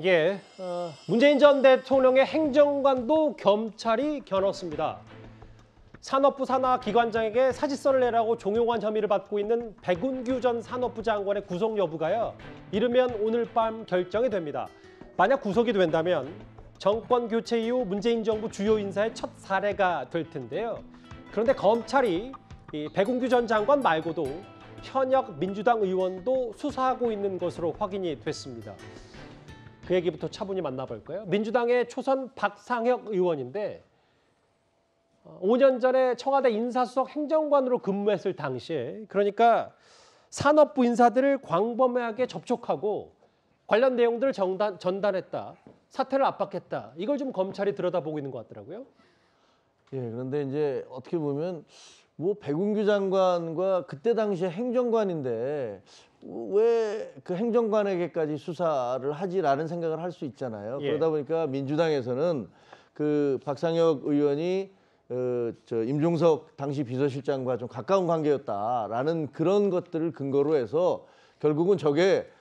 예, 문재인 전 대통령의 행정관도 겸찰이 겨눴습니다. 산업부 산하 기관장에게 사직서를 내라고 종용한 혐의를 받고 있는 백운규 전 산업부 장관의 구속 여부가요, 이르면 오늘 밤 결정이 됩니다. 만약 구속이 된다면 정권 교체 이후 문재인 정부 주요 인사의 첫 사례가 될 텐데요. 그런데 검찰이 이 백운규 전 장관 말고도 현역 민주당 의원도 수사하고 있는 것으로 확인이 됐습니다. 그 얘기부터 차분히 만나볼까요? 민주당의 초선 박상혁 의원인데 5년 전에 청와대 인사수석 행정관으로 근무했을 당시에, 그러니까 산업부 인사들을 광범위하게 접촉하고 관련 내용들을 전달했다, 사퇴를 압박했다, 이걸 좀 검찰이 들여다보고 있는 것 같더라고요. 예, 그런데 이제 어떻게 보면 뭐 백운규 장관과 그때 당시에 행정관인데 왜 그 행정관에게까지 수사를 하지라는 생각을 할 수 있잖아요. 예. 그러다 보니까 민주당에서는 그 박상혁 의원이 임종석 당시 비서실장과 좀 가까운 관계였다라는 그런 것들을 근거로 해서 결국은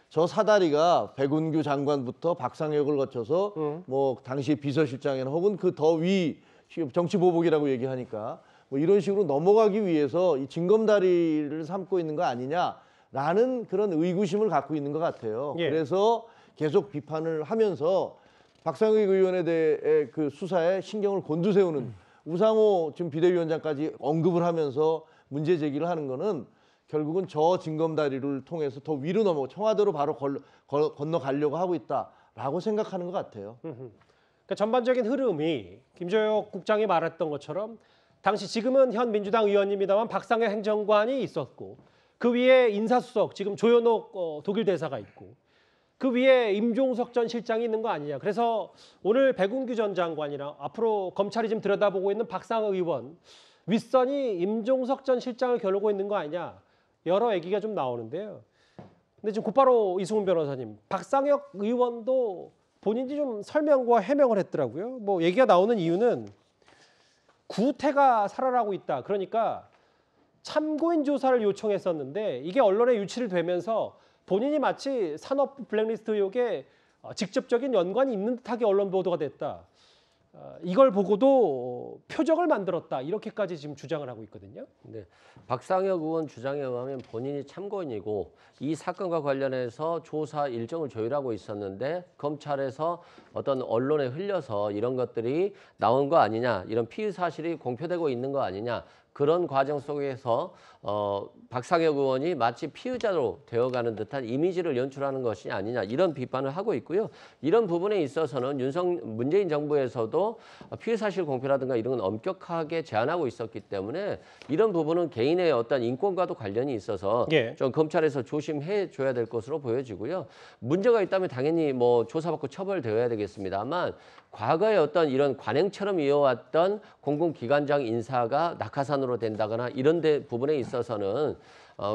저 사다리가 백운규 장관부터 박상혁을 거쳐서 뭐 당시 비서실장이나 혹은 그 더 위 정치보복이라고 얘기하니까 뭐 이런 식으로 넘어가기 위해서 이 징검다리를 삼고 있는 거 아니냐라는 그런 의구심을 갖고 있는 것 같아요. 예. 그래서 계속 비판을 하면서 박상혁 의원에 대해 그 수사에 신경을 곤두세우는 우상호 지금 비대위원장까지 언급을 하면서 문제 제기를 하는 거는 결국은 저 징검다리를 통해서 더 위로 넘어 청와대로 바로 건너가려고 하고 있다라고 생각하는 것 같아요. 그러니까 전반적인 흐름이 김조혁 국장이 말했던 것처럼 당시 지금은 현 민주당 의원입니다만 박상혁 행정관이 있었고, 그 위에 인사수석 지금 조현옥 독일 대사가 있고, 그 위에 임종석 전 실장이 있는 거 아니냐. 그래서 오늘 백운규 전 장관이랑 앞으로 검찰이 지금 들여다보고 있는 박상혁 의원 윗선이 임종석 전 실장을 겨누고 있는 거 아니냐, 여러 얘기가 좀 나오는데요. 근데 지금 곧바로 이승훈 변호사님, 박상혁 의원도 본인이 좀 설명과 해명을 했더라고요. 뭐 얘기가 나오는 이유는 구태가 살아나고 있다, 그러니까 참고인 조사를 요청했었는데 이게 언론에 유출이 되면서 본인이 마치 산업부 블랙리스트 의혹에 직접적인 연관이 있는 듯하게 언론 보도가 됐다, 이걸 보고도 표적을 만들었다, 이렇게까지 지금 주장을 하고 있거든요. 네, 박상혁 의원 주장에 의하면 본인이 참고인이고 이 사건과 관련해서 조사 일정을 조율하고 있었는데 검찰에서 어떤 언론에 흘려서 이런 것들이 나온 거 아니냐, 이런 피의 사실이 공표되고 있는 거 아니냐, 그런 과정 속에서 박상혁 의원이 마치 피의자로 되어가는 듯한 이미지를 연출하는 것이 아니냐, 이런 비판을 하고 있고요. 이런 부분에 있어서는 문재인 정부에서도 피의 사실 공표라든가 이런 건 엄격하게 제한하고 있었기 때문에 이런 부분은 개인의 어떤 인권과도 관련이 있어서 예. 좀 검찰에서 조심해 줘야 될 것으로 보여지고요. 문제가 있다면 당연히 뭐 조사받고 처벌되어야 되겠습니다만, 과거에 어떤 이런 관행처럼 이어왔던 공공기관장 인사가 낙하산으로 된다거나 이런 부분에 있어서는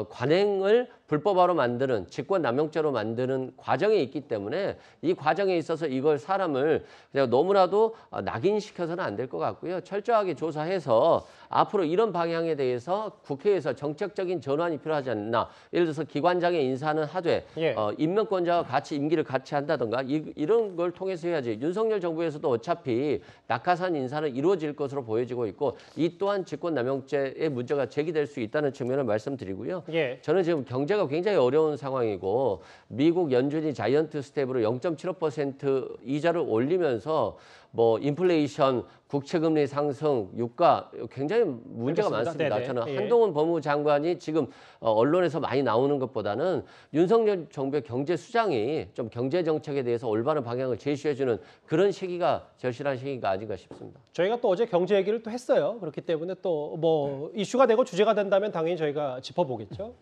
관행을 불법화로 만드는, 직권남용죄로 만드는 과정이 있기 때문에 이 과정에 있어서 이걸 사람을 그냥 너무나도 낙인시켜서는 안 될 것 같고요. 철저하게 조사해서 앞으로 이런 방향에 대해서 국회에서 정책적인 전환이 필요하지 않나. 예를 들어서 기관장의 인사는 하되 예. 임명권자와 같이 임기를 같이 한다든가 이런 걸 통해서 해야지. 윤석열 정부에서도 어차피 낙하산 인사는 이루어질 것으로 보여지고 있고, 이 또한 직권남용죄의 문제가 제기될 수 있다는 측면을 말씀드리고요. 예. 저는 지금 경제가 굉장히 어려운 상황이고 미국 연준이 자이언트 스텝으로 0.75% 이자를 올리면서 뭐 인플레이션, 국채금리 상승, 유가 굉장히 문제가 알겠습니다. 많습니다. 네네. 저는 예. 한동훈 법무장관이 지금 언론에서 많이 나오는 것보다는 윤석열 정부의 경제 수장이 좀 경제 정책에 대해서 올바른 방향을 제시해주는 그런 시기가 절실한 시기가 아닌가 싶습니다. 저희가 또 어제 경제 얘기를 또 했어요. 그렇기 때문에 또 뭐 이슈가 되고 주제가 된다면 당연히 저희가 짚어보겠죠.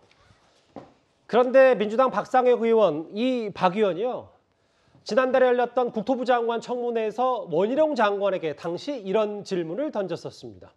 그런데 민주당 박상혁 의원, 이 박 의원이요, 지난달에 열렸던 국토부 장관 청문회에서 원희룡 장관에게 당시 이런 질문을 던졌었습니다.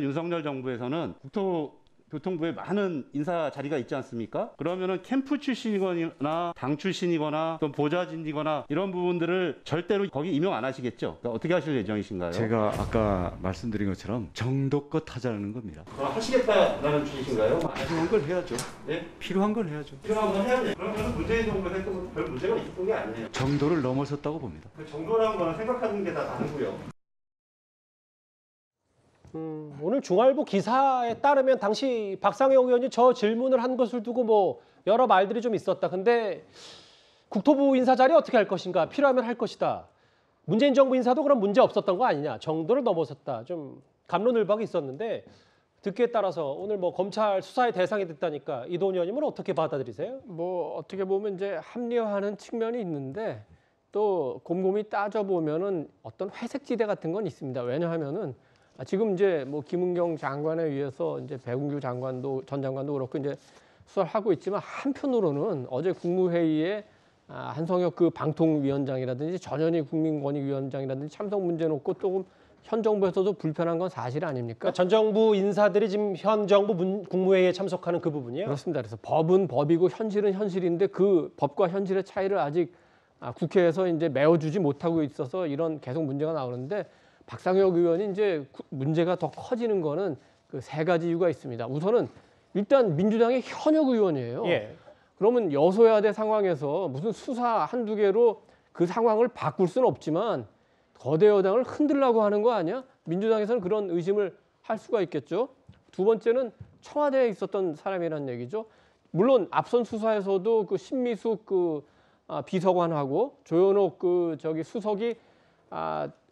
윤석열 정부에서는 국토부 교통부에 많은 인사 자리가 있지 않습니까? 그러면은 캠프 출신이거나 당 출신이거나 또 보좌진이거나 이런 부분들을 절대로 거기 임용 안 하시겠죠? 그러니까 어떻게 하실 예정이신가요? 제가 아까 말씀드린 것처럼 정도껏 하자는 겁니다. 그럼 하시겠다라는 주의신가요? 필요한 걸 해야죠. 네? 필요한 걸 해야죠. 필요한 건 해야 돼요. 그러면 문재인 정부가 했던 별 문제가 있던 게 아니에요. 정도를 넘어섰다고 봅니다. 그 정도라는 거는 생각하는 게 다 다르고요. 오늘 중앙일보 기사에 따르면 당시 박상혁 의원이 저 질문을 한 것을 두고 뭐 여러 말들이 좀 있었다. 근데 국토부 인사 자리 어떻게 할 것인가? 필요하면 할 것이다. 문재인 정부 인사도 그런 문제 없었던 거 아니냐? 정도를 넘어섰다. 좀 갑론을박이 있었는데 듣기에 따라서 오늘 뭐 검찰 수사의 대상이 됐다니까 이도훈 의원님은 어떻게 받아들이세요? 뭐 어떻게 보면 이제 합리화하는 측면이 있는데 또 곰곰이 따져 보면은 어떤 회색지대 같은 건 있습니다. 왜냐하면은 지금 이제 뭐 김은경 장관에 의해서 이제 배은규 장관도 전 장관도 그렇고 이제 수사를 하고 있지만 한편으로는 어제 국무회의에 한성혁 그 방통위원장이라든지 전현희 국민권익위원장이라든지 참석 문제 놓고 조금 현 정부에서도 불편한 건 사실 아닙니까? 그러니까 전 정부 인사들이 지금 현 정부 국무회의에 참석하는 그 부분이요? 그렇습니다. 그래서 법은 법이고 현실은 현실인데 그 법과 현실의 차이를 아직 국회에서 이제 메워주지 못하고 있어서 이런 계속 문제가 나오는데 박상혁 의원이 이제 문제가 더 커지는 거는 그 세 가지 이유가 있습니다. 우선은 일단 민주당의 현역 의원이에요. 예. 그러면 여소야대 상황에서 무슨 수사 한두 개로 그 상황을 바꿀 수는 없지만 거대 여당을 흔들려고 하는 거 아니야? 민주당에서는 그런 의심을 할 수가 있겠죠. 두 번째는 청와대에 있었던 사람이라는 얘기죠. 물론 앞선 수사에서도 그 신미숙 비서관하고 조현옥 수석이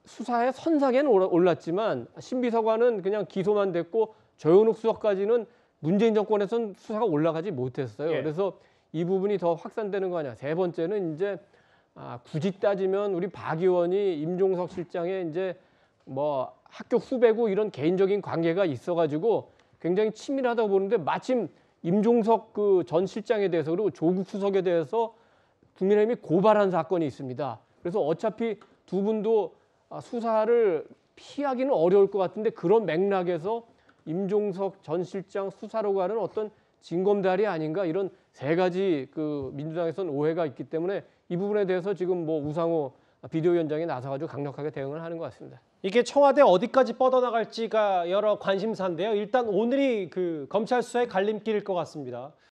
수사의 선상에는 올랐지만 신 비서관은 그냥 기소만 됐고 조현옥 수석까지는 문재인 정권에서는 수사가 올라가지 못했어요. 예. 그래서 이 부분이 더 확산되는 거 아니야. 세 번째는 이제 굳이 따지면 우리 박 의원이 임종석 실장의 이제 뭐 학교 후배고 이런 개인적인 관계가 있어가지고 굉장히 친밀하다고 보는데 마침 임종석 그 전 실장에 대해서 그리고 조국 수석에 대해서 국민의힘이 고발한 사건이 있습니다. 그래서 어차피 두 분도 수사를 피하기는 어려울 것 같은데 그런 맥락에서 임종석 전 실장 수사로 가는 어떤 징검다리 아닌가 이런 세 가지 그 민주당에서는 오해가 있기 때문에 이 부분에 대해서 지금 뭐 우상호 비대위원장이 나서가지고 강력하게 대응을 하는 것 같습니다. 이게 청와대 어디까지 뻗어나갈지가 여러 관심사인데요. 일단 오늘이 그 검찰 수사의 갈림길일 것 같습니다.